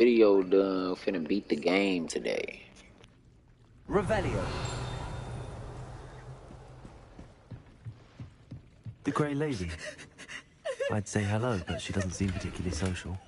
Video done. Finna beat the game today. Revelio. The Grey Lady. I'd say hello, but she doesn't seem particularly social.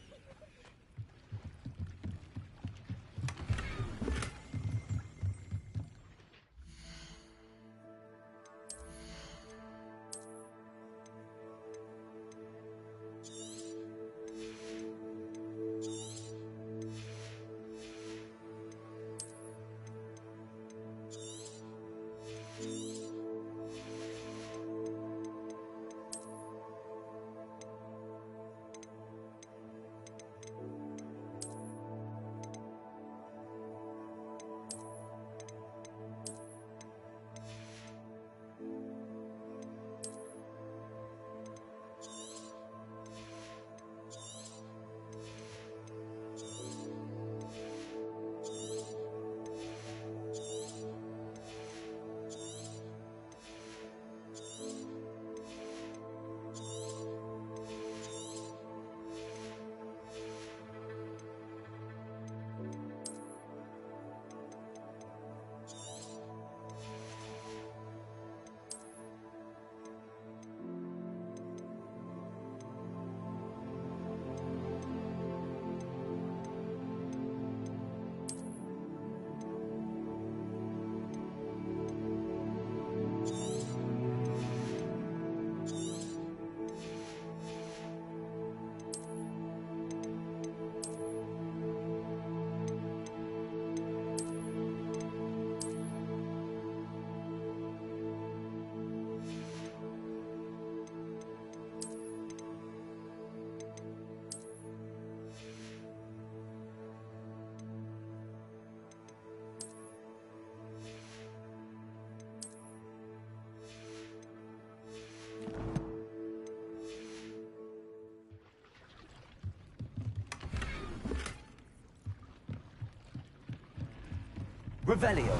Revelio.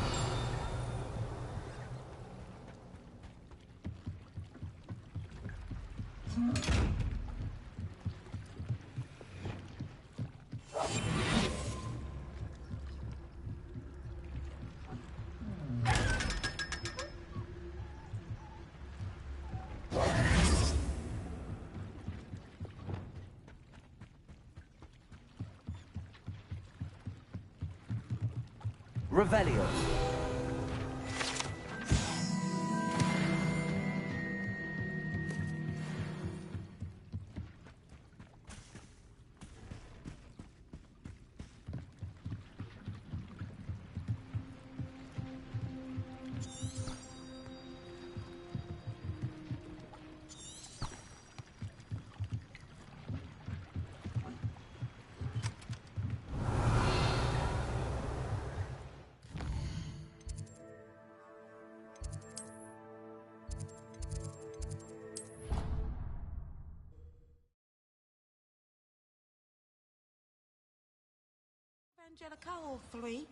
Revelio. Angelica, all three.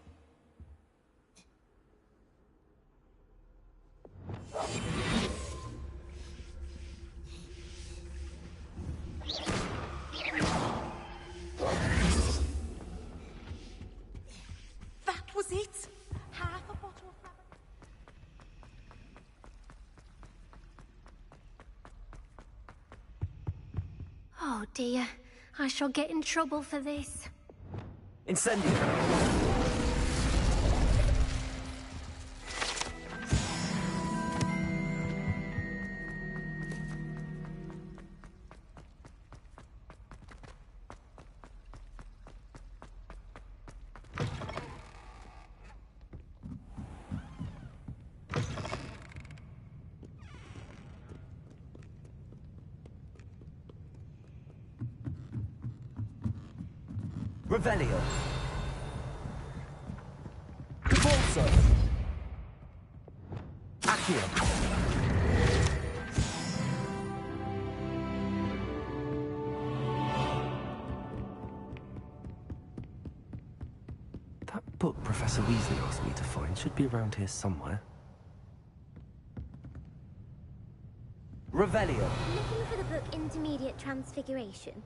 That was it. Half a bottle of rabbit. Oh dear, I shall get in trouble for this. Incendio. Revelio. Repulso. Accio. That book Professor Weasley asked me to find should be around here somewhere. Revelio. Looking for the book Intermediate Transfiguration.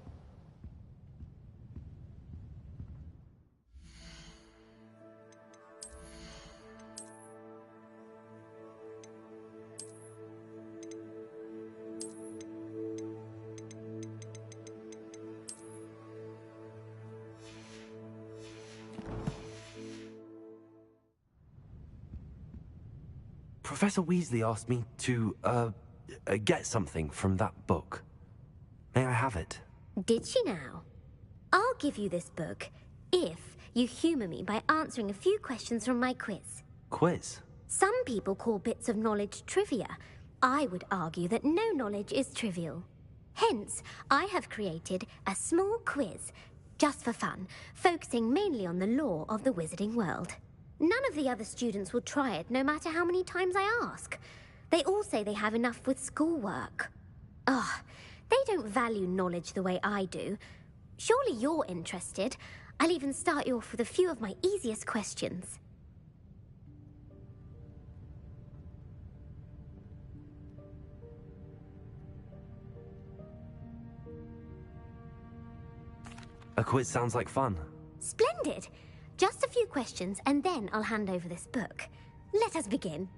Professor Weasley asked me to, get something from that book. May I have it? Did she now? I'll give you this book if you humour me by answering a few questions from my quiz. Quiz? Some people call bits of knowledge trivia. I would argue that no knowledge is trivial. Hence, I have created a small quiz, just for fun, focusing mainly on the lore of the wizarding world. None of the other students will try it, no matter how many times I ask. They all say they have enough with schoolwork. Ugh, they don't value knowledge the way I do. Surely you're interested. I'll even start you off with a few of my easiest questions. A quiz sounds like fun. Splendid! Just a few questions and then I'll hand over this book. Let us begin.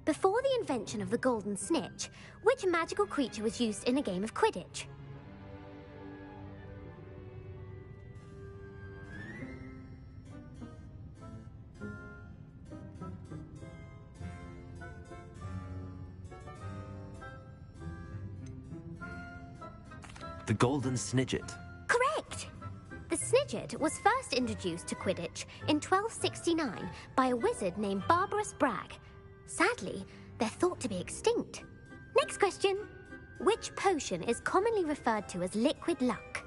Before the invention of the golden snitch, which magical creature was used in a game of Quidditch? The Golden Snidget. Correct! The Snidget was first introduced to Quidditch in 1269 by a wizard named Barbarous Bragg. Sadly, they're thought to be extinct. Next question. Which potion is commonly referred to as liquid luck?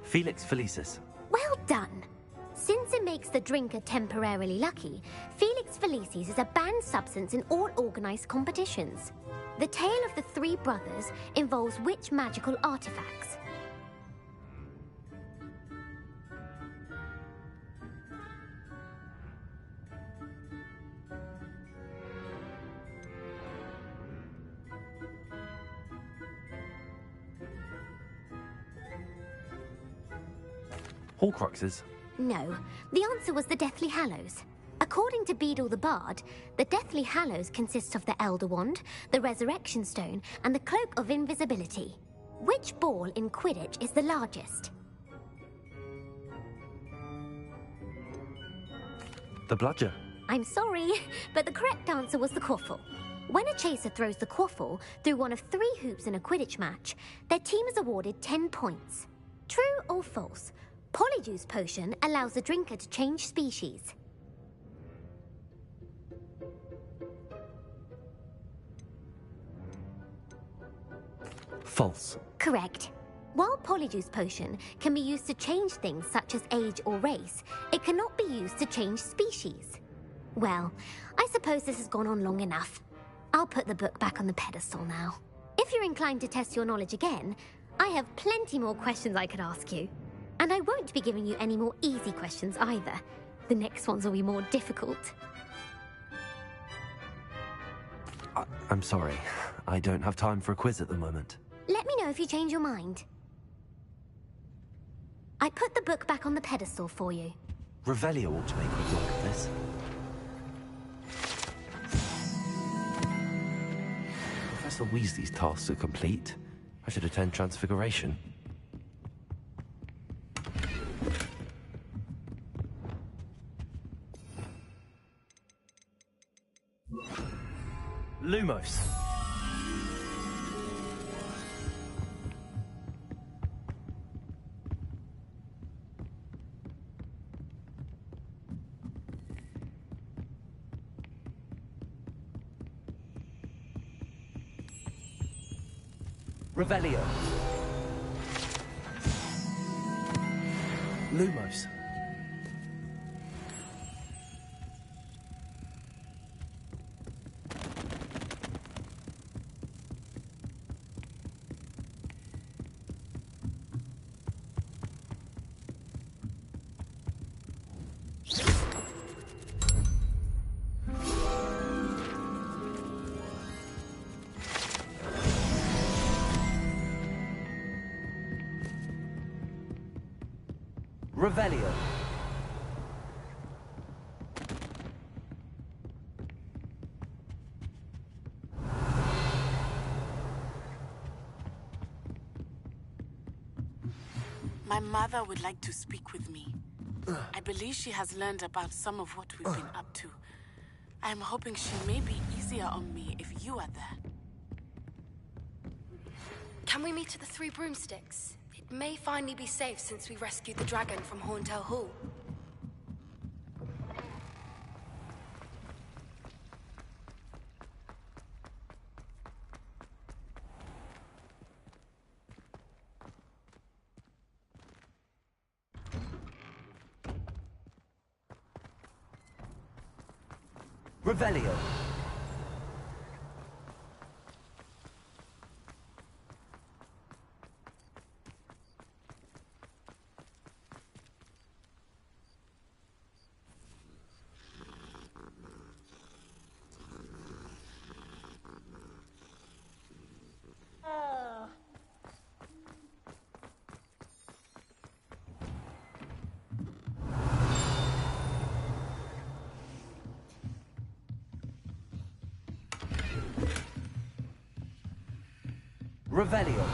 Felix Felicis. Well done! Since it makes the drinker temporarily lucky, Felix Felicis is a banned substance in all organised competitions. The tale of the three brothers involves which magical artifacts? Horcruxes. No, the answer was the Deathly Hallows. According to Beadle the Bard, the Deathly Hallows consists of the Elder Wand, the Resurrection Stone, and the Cloak of Invisibility. Which ball in Quidditch is the largest? The Bludger. I'm sorry, but the correct answer was the Quaffle. When a chaser throws the Quaffle through one of 3 hoops in a Quidditch match, their team is awarded 10 points. True or false? Polyjuice Potion allows the drinker to change species. False. Correct. While Polyjuice Potion can be used to change things such as age or race, it cannot be used to change species. Well, I suppose this has gone on long enough. I'll put the book back on the pedestal now. If you're inclined to test your knowledge again, I have plenty more questions I could ask you. And I won't be giving you any more easy questions either. The next ones will be more difficult. I'm sorry. I don't have time for a quiz at the moment. Let me know if you change your mind. I put the book back on the pedestal for you. Revelio ought to make a work of this. Professor Weasley's tasks are complete. I should attend Transfiguration. Lumos. Revelio. Lumos. Revelio. My mother would like to speak with me. I believe she has learned about some of what we've been up to. I'm hoping she may be easier on me if you are there. Can we meet at the Three Broomsticks? It may finally be safe since we rescued the dragon from Horntail Hall. Revelio. Revelio.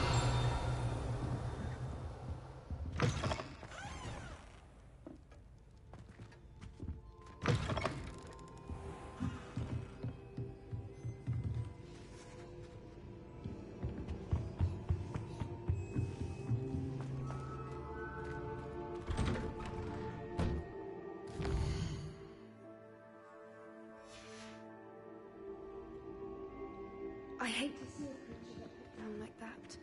I hate to see a creature get put down like that.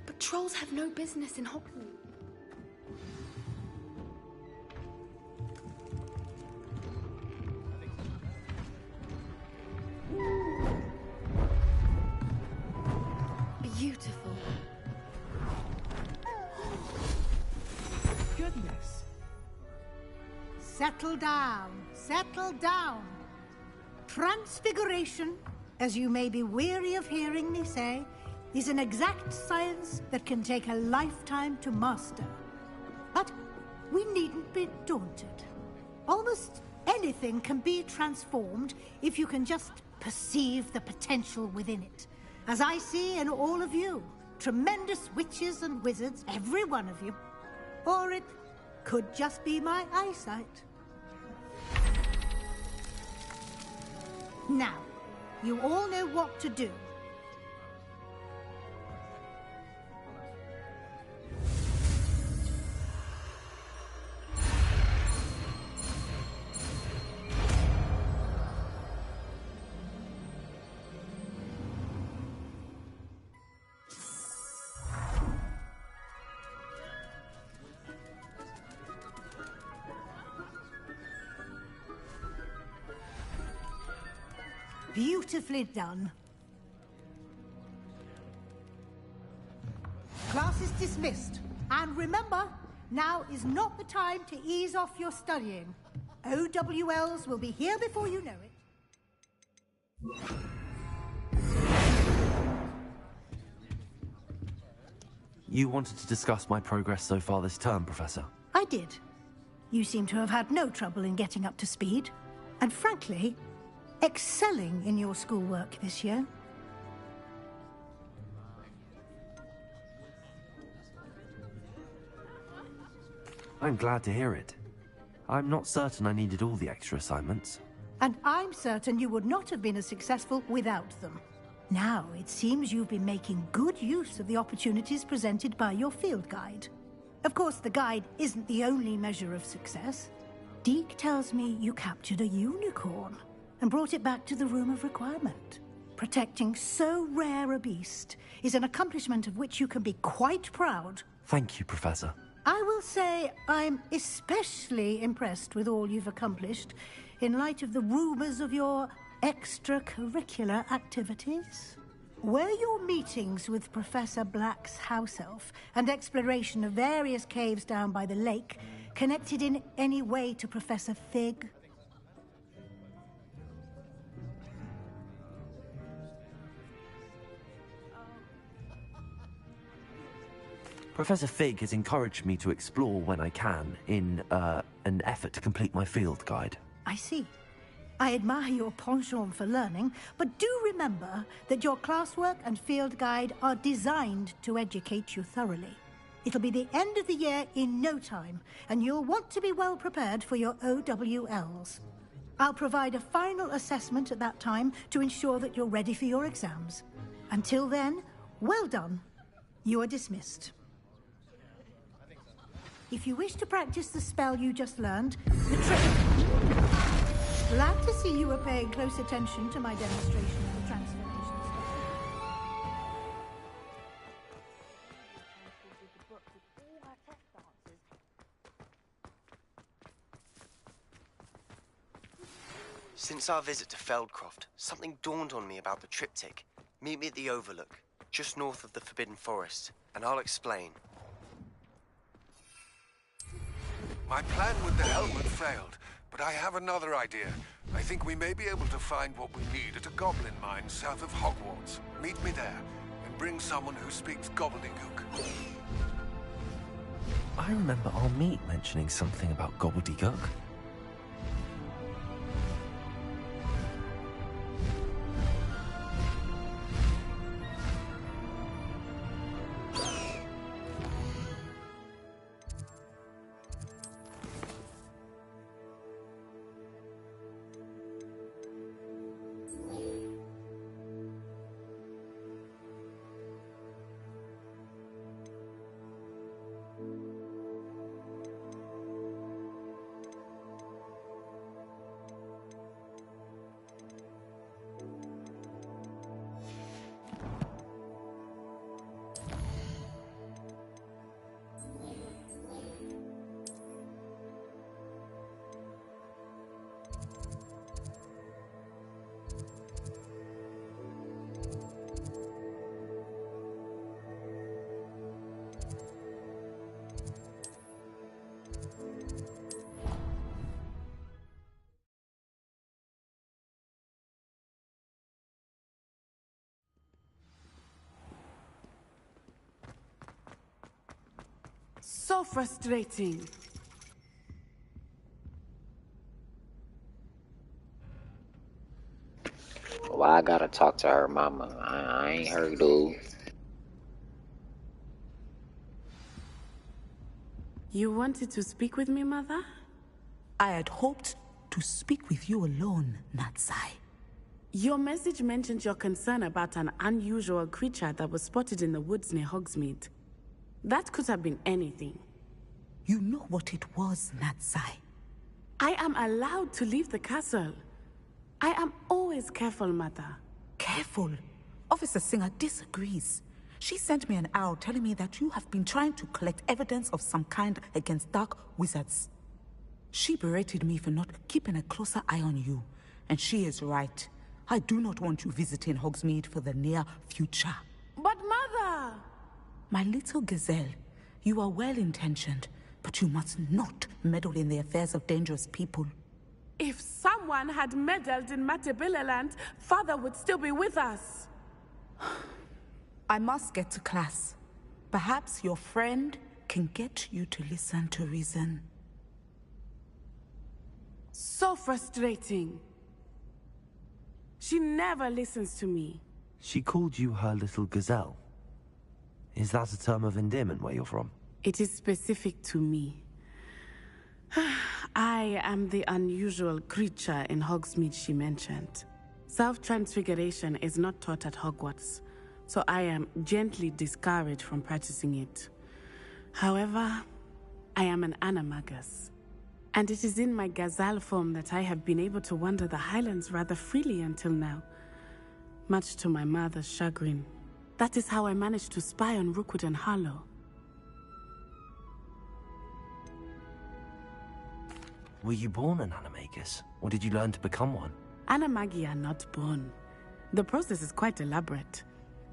But trolls have no business in Hogwarts. Beautiful. Goodness. Settle down. Settle down. Transfiguration, as you may be weary of hearing me say, is an exact science that can take a lifetime to master. But we needn't be daunted. Almost anything can be transformed if you can just perceive the potential within it. As I see in all of you, tremendous witches and wizards, every one of you. Or it could just be my eyesight. Now, you all know what to do. Beautifully done. Class is dismissed. And remember, now is not the time to ease off your studying. OWLs will be here before you know it. You wanted to discuss my progress so far this term, Professor? I did. You seem to have had no trouble in getting up to speed. And frankly, excelling in your schoolwork this year. I'm glad to hear it. I'm not certain I needed all the extra assignments. And I'm certain you would not have been as successful without them. Now, it seems you've been making good use of the opportunities presented by your field guide. Of course, the guide isn't the only measure of success. Deke tells me you captured a unicorn and brought it back to the Room of Requirement. Protecting so rare a beast is an accomplishment of which you can be quite proud. Thank you, Professor. I will say I'm especially impressed with all you've accomplished in light of the rumors of your extracurricular activities. Were your meetings with Professor Black's house elf and exploration of various caves down by the lake connected in any way to Professor Fig? Professor Fig has encouraged me to explore when I can in an effort to complete my field guide. I see. I admire your penchant for learning, but do remember that your classwork and field guide are designed to educate you thoroughly. It'll be the end of the year in no time, and you'll want to be well prepared for your OWLs. I'll provide a final assessment at that time to ensure that you're ready for your exams. Until then, well done. You are dismissed. If you wish to practice the spell you just learned, the trick... Glad to see you were paying close attention to my demonstration of the transformation spell. Since our visit to Feldcroft, something dawned on me about the triptych. Meet me at the Overlook, just north of the Forbidden Forest, and I'll explain. My plan with the helmet failed, but I have another idea. I think we may be able to find what we need at a goblin mine south of Hogwarts. Meet me there, and bring someone who speaks gobbledygook. I remember our meet mentioning something about gobbledygook. So frustrating. Why I gotta talk to her mama? I ain't her dude. You wanted to speak with me, Mother? I had hoped to speak with you alone, Natsai. Your message mentioned your concern about an unusual creature that was spotted in the woods near Hogsmeade. That could have been anything. You know what it was, Natsai. I am allowed to leave the castle. I am always careful, Mother. Careful? Officer Singer disagrees. She sent me an owl telling me that you have been trying to collect evidence of some kind against dark wizards. She berated me for not keeping a closer eye on you. And she is right. I do not want you visiting Hogsmeade for the near future. But Mother! My little gazelle, you are well-intentioned, but you must not meddle in the affairs of dangerous people. If someone had meddled in Matabeleland, Father would still be with us. I must get to class. Perhaps your friend can get you to listen to reason. So frustrating. She never listens to me. She called you her little gazelle. Is that a term of endearment where you're from? It is specific to me. I am the unusual creature in Hogsmeade she mentioned. Self-transfiguration is not taught at Hogwarts, so I am gently discouraged from practicing it. However, I am an animagus, and it is in my gazelle form that I have been able to wander the Highlands rather freely until now, much to my mother's chagrin. That is how I managed to spy on Rookwood and Harlow. Were you born an animagus, or did you learn to become one? Animagi are not born. The process is quite elaborate.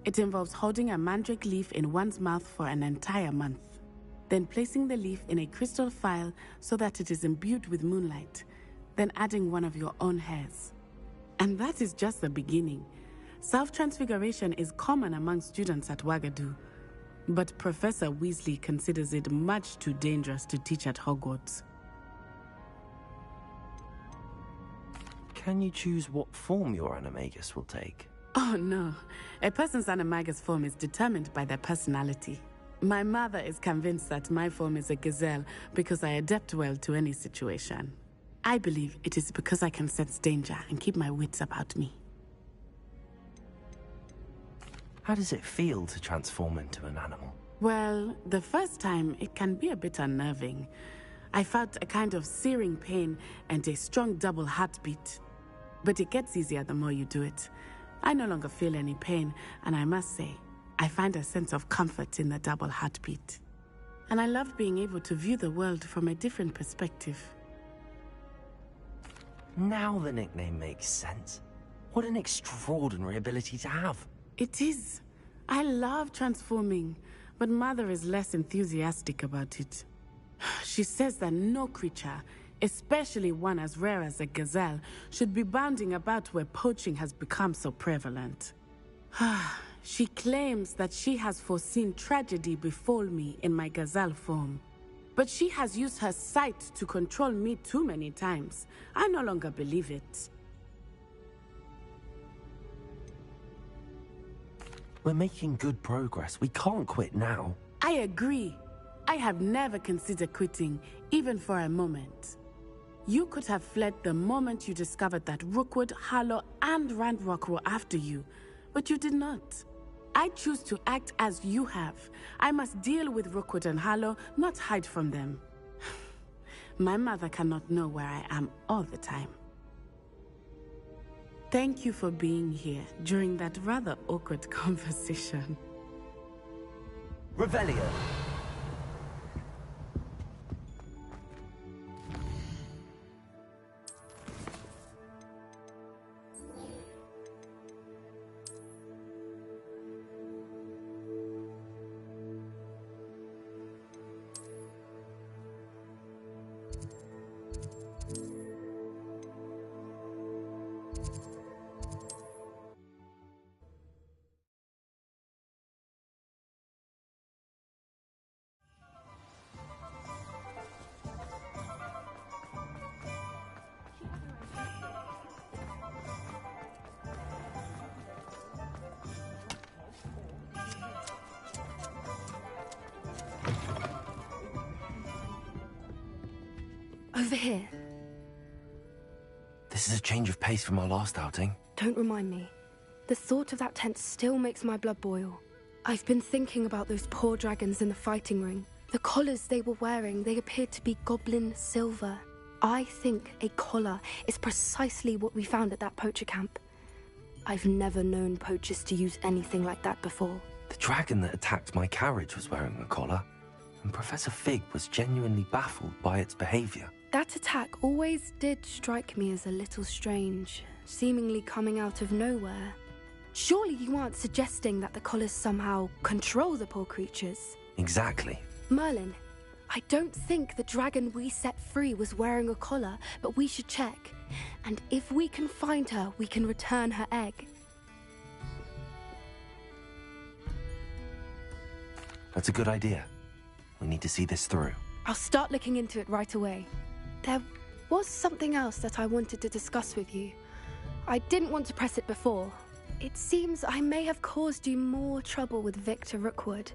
It involves holding a mandrake leaf in one's mouth for an entire month, then placing the leaf in a crystal phial so that it is imbued with moonlight, then adding one of your own hairs. And that is just the beginning. Self-transfiguration is common among students at Wagadu, but Professor Weasley considers it much too dangerous to teach at Hogwarts. Can you choose what form your animagus will take? Oh no, a person's animagus form is determined by their personality. My mother is convinced that my form is a gazelle because I adapt well to any situation. I believe it is because I can sense danger and keep my wits about me. How does it feel to transform into an animal? Well, the first time it can be a bit unnerving. I felt a kind of searing pain and a strong double heartbeat. But it gets easier the more you do it. I no longer feel any pain, and I must say, I find a sense of comfort in the double heartbeat. And I love being able to view the world from a different perspective. Now the nickname makes sense. What an extraordinary ability to have. It is. I love transforming, but Mother is less enthusiastic about it. She says that no creature, especially one as rare as a gazelle, should be bounding about where poaching has become so prevalent. She claims that she has foreseen tragedy befall me in my gazelle form. But she has used her sight to control me too many times. I no longer believe it. We're making good progress. We can't quit now. I agree. I have never considered quitting, even for a moment. You could have fled the moment you discovered that Rookwood, Harlow, and Ranrock were after you, but you did not. I choose to act as you have. I must deal with Rookwood and Harlow, not hide from them. My mother cannot know where I am all the time. Thank you for being here during that rather awkward conversation. Revelio. Over here. This is a change of pace from our last outing. Don't remind me. The thought of that tent still makes my blood boil. I've been thinking about those poor dragons in the fighting ring. The collars they were wearing, they appeared to be goblin silver. I think a collar is precisely what we found at that poacher camp. I've never known poachers to use anything like that before. The dragon that attacked my carriage was wearing a collar, and Professor Fig was genuinely baffled by its behavior. That attack always did strike me as a little strange, seemingly coming out of nowhere. Surely you aren't suggesting that the collars somehow control the poor creatures? Exactly. Merlin, I don't think the dragon we set free was wearing a collar, but we should check. And if we can find her, we can return her egg. That's a good idea. We need to see this through. I'll start looking into it right away. There was something else that I wanted to discuss with you. I didn't want to press it before. It seems I may have caused you more trouble with Victor Rookwood.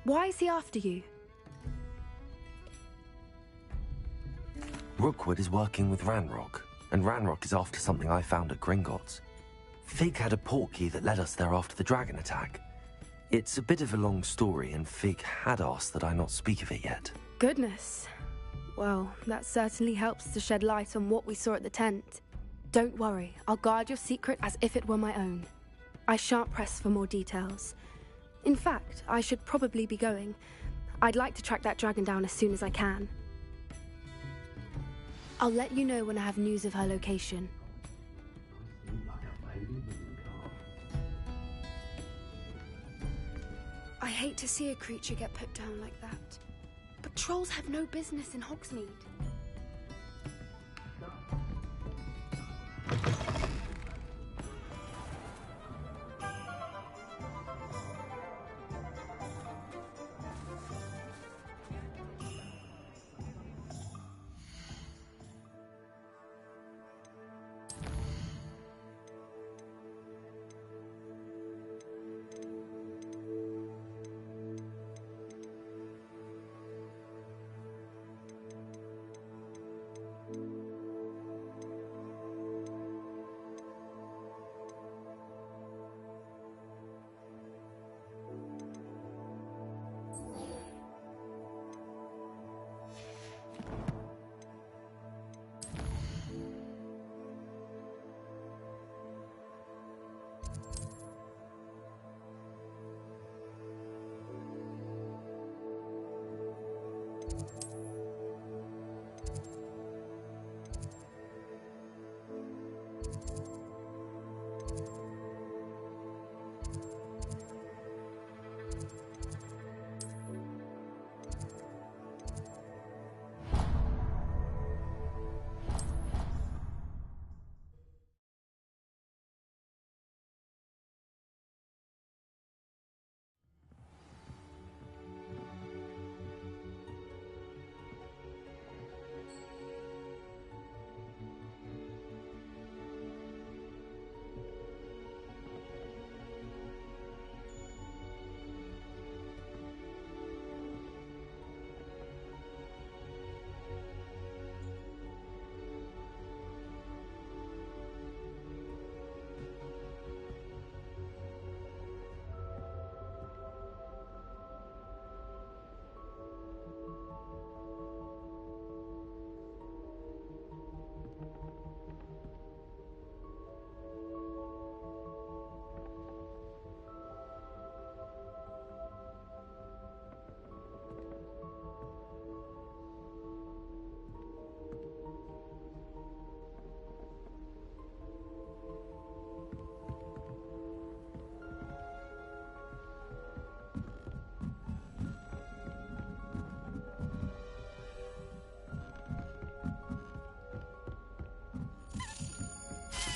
Why is he after you? Rookwood is working with Ranrock, and Ranrock is after something I found at Gringotts. Fig had a portkey that led us there after the dragon attack. It's a bit of a long story, and Fig had asked that I not speak of it yet. Goodness. Well, that certainly helps to shed light on what we saw at the tent. Don't worry, I'll guard your secret as if it were my own. I shan't press for more details. In fact, I should probably be going. I'd like to track that dragon down as soon as I can. I'll let you know when I have news of her location. I hate to see a creature get put down like that. But trolls have no business in Hogsmeade.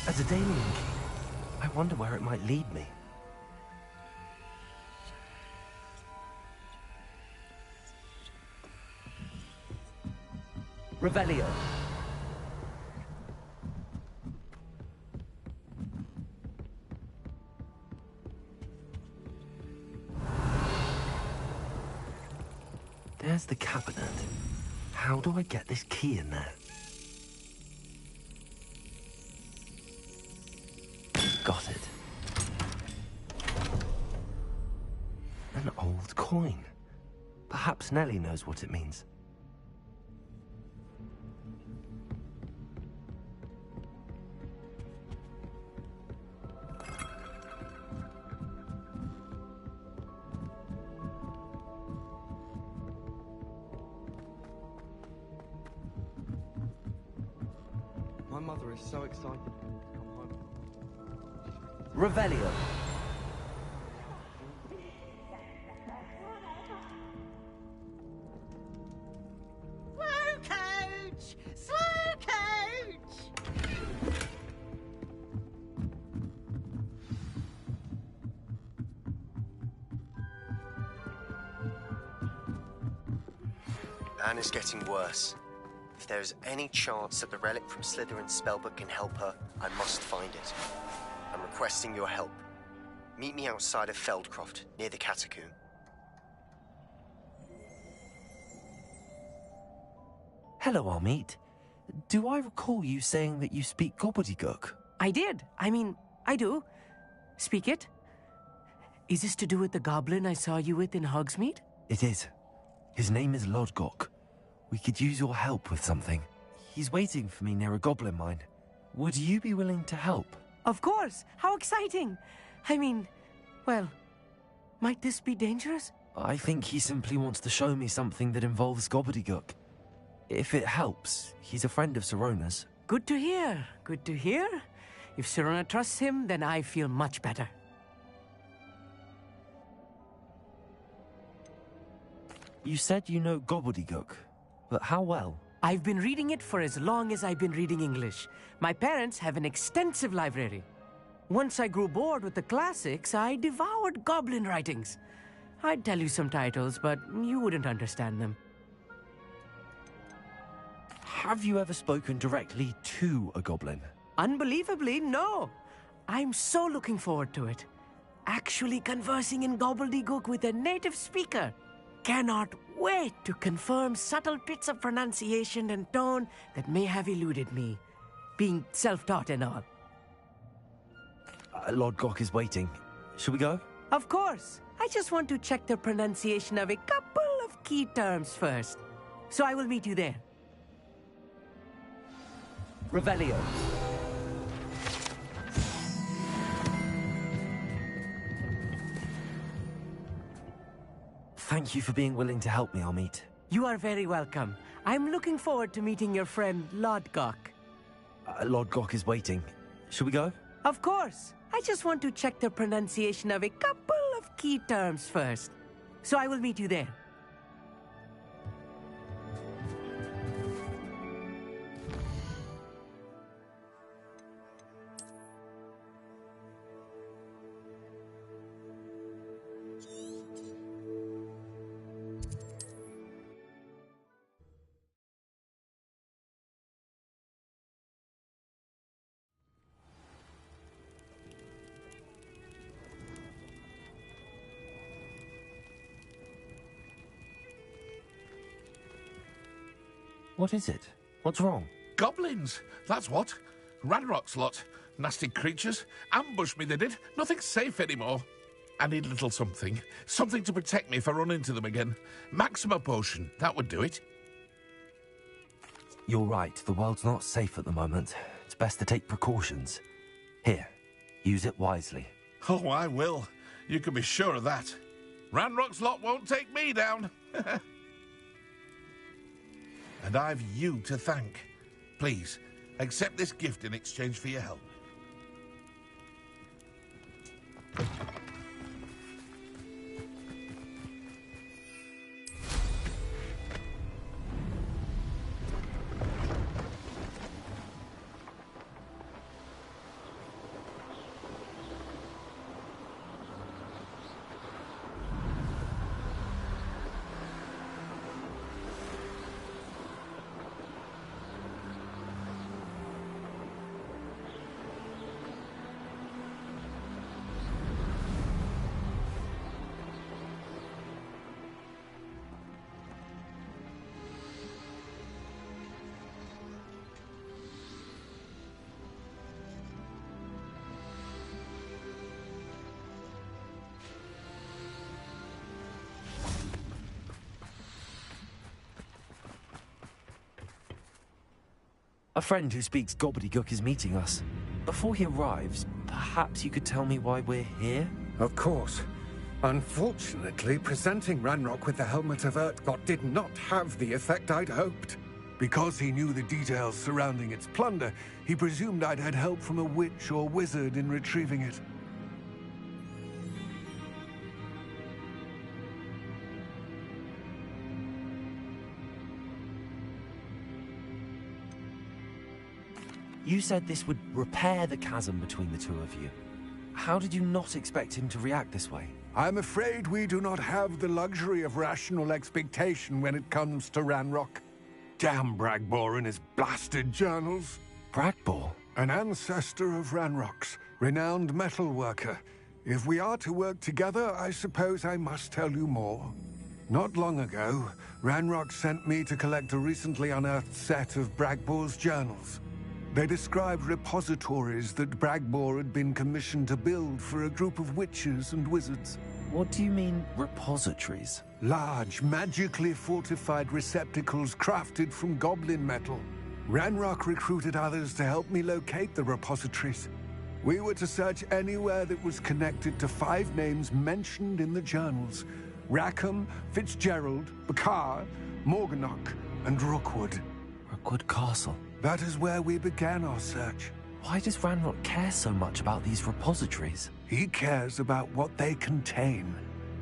As a Daemon King, I wonder where it might lead me. Revelio. There's the cabinet. How do I get this key in there? Got it. An old coin. Perhaps Nellie knows what it means. My mother is so excited to come home. Revelio. Slow coach! Slow coach! Anne is getting worse. If there is any chance that the relic from Slytherin's spellbook can help her, I must find it. I'm requesting your help. Meet me outside of Feldcroft, near the catacomb. Hello, Amit. Do I recall you saying that you speak gobbledygook? I did. I mean, I do. Speak it. Is this to do with the goblin I saw you with in Hogsmeade? It is. His name is Lodgok. We could use your help with something. He's waiting for me near a goblin mine. Would you be willing to help? Of course. How exciting. I mean, well, might this be dangerous? I think he simply wants to show me something that involves gobbledygook. If it helps, he's a friend of Sirona's. Good to hear. Good to hear. If Sirona trusts him, then I feel much better. You said you know gobbledygook, but how well? I've been reading it for as long as I've been reading English. My parents have an extensive library. Once I grew bored with the classics, I devoured goblin writings. I'd tell you some titles, but you wouldn't understand them. Have you ever spoken directly to a goblin? Unbelievably, no. I'm so looking forward to it. Actually conversing in gobbledygook with a native speaker. Cannot wait to confirm subtle bits of pronunciation and tone that may have eluded me, being self-taught and all. Lodgok is waiting. Shall we go? Of course. I just want to check the pronunciation of a couple of key terms first. So I will meet you there. Revelio. Thank you for being willing to help me, Amit. You are very welcome. I'm looking forward to meeting your friend, Lodgok. Lodgok is waiting. Shall we go? Of course. I just want to check the pronunciation of a couple of key terms first. So I will meet you there. What is it? What's wrong? Goblins, that's what. Ranrock's lot. Nasty creatures. Ambushed me, they did. Nothing's safe anymore. I need a little something. Something to protect me if I run into them again. Maxima potion, that would do it. You're right, the world's not safe at the moment. It's best to take precautions. Here, use it wisely. Oh, I will. You can be sure of that. Ranrock's lot won't take me down. And I've you to thank. Please, accept this gift in exchange for your help. A friend who speaks gobbledygook is meeting us. Before he arrives, perhaps you could tell me why we're here? Of course. Unfortunately, presenting Ranrock with the Helmet of Urtkot did not have the effect I'd hoped. Because he knew the details surrounding its plunder, he presumed I'd had help from a witch or wizard in retrieving it. You said this would repair the chasm between the two of you. How did you not expect him to react this way? I'm afraid we do not have the luxury of rational expectation when it comes to Ranrock. Damn Bragbor and his blasted journals. Bragbor? An ancestor of Ranrock's, renowned metal worker. If we are to work together, I suppose I must tell you more. Not long ago, Ranrock sent me to collect a recently unearthed set of Bragbor's journals. They described repositories that Bragbor had been commissioned to build for a group of witches and wizards. What do you mean, repositories? Large, magically fortified receptacles crafted from goblin metal. Ranrock recruited others to help me locate the repositories. We were to search anywhere that was connected to 5 names mentioned in the journals: Rackham, Fitzgerald, Bakar, Morganach, and Rookwood. Rookwood Castle. That is where we began our search. Why does Ranrock care so much about these repositories? He cares about what they contain.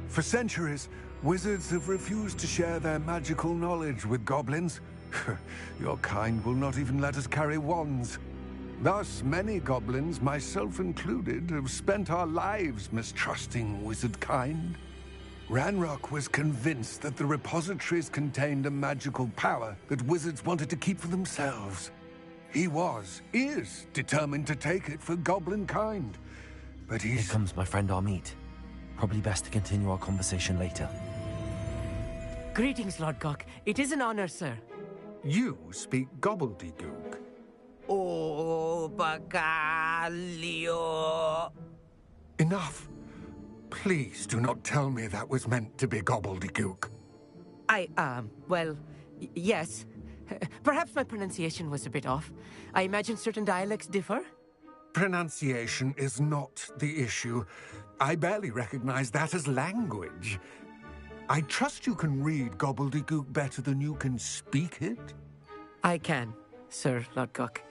For centuries, wizards have refused to share their magical knowledge with goblins. Your kind will not even let us carry wands. Thus, many goblins, myself included, have spent our lives mistrusting wizard kind. Ranrock was convinced that the repositories contained a magical power that wizards wanted to keep for themselves. He is determined to take it for goblin kind. But Here comes my friend Amit. Probably best to continue our conversation later. Greetings, Lodgok. It is an honor, sir. You speak gobbledygook. Oh, Bagalio. Enough. Please do not tell me that was meant to be gobbledygook. Yes. Perhaps my pronunciation was a bit off. I imagine certain dialects differ. Pronunciation is not the issue. I barely recognize that as language. I trust you can read gobbledygook better than you can speak it? I can, Sir Lodgok.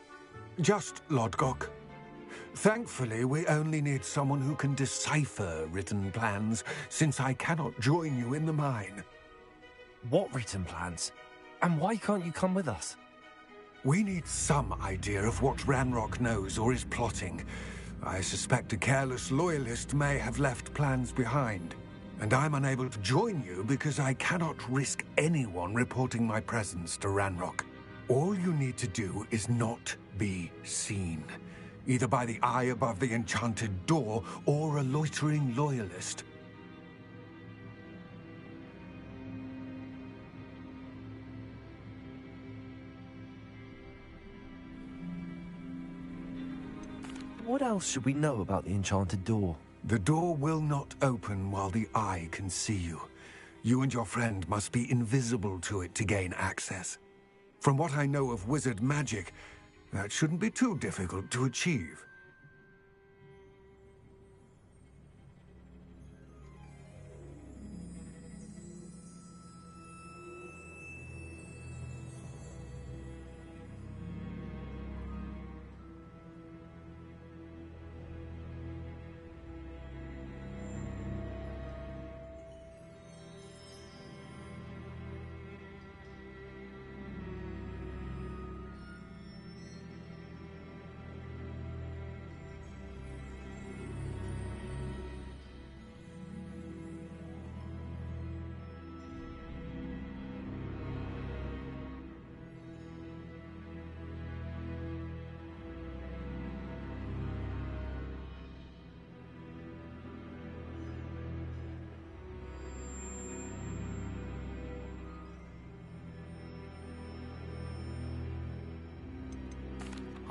Just Lodgok. Thankfully, we only need someone who can decipher written plans, since I cannot join you in the mine. What written plans? And why can't you come with us? We need some idea of what Ranrock knows or is plotting. I suspect a careless loyalist may have left plans behind. And I'm unable to join you because I cannot risk anyone reporting my presence to Ranrock. All you need to do is not be seen, either by the eye above the enchanted door or a loitering loyalist. What else should we know about the enchanted door? The door will not open while the eye can see you. You and your friend must be invisible to it to gain access. From what I know of wizard magic, that shouldn't be too difficult to achieve.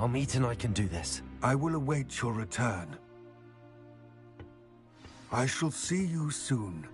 I'm eating, I can do this. I will await your return. I shall see you soon.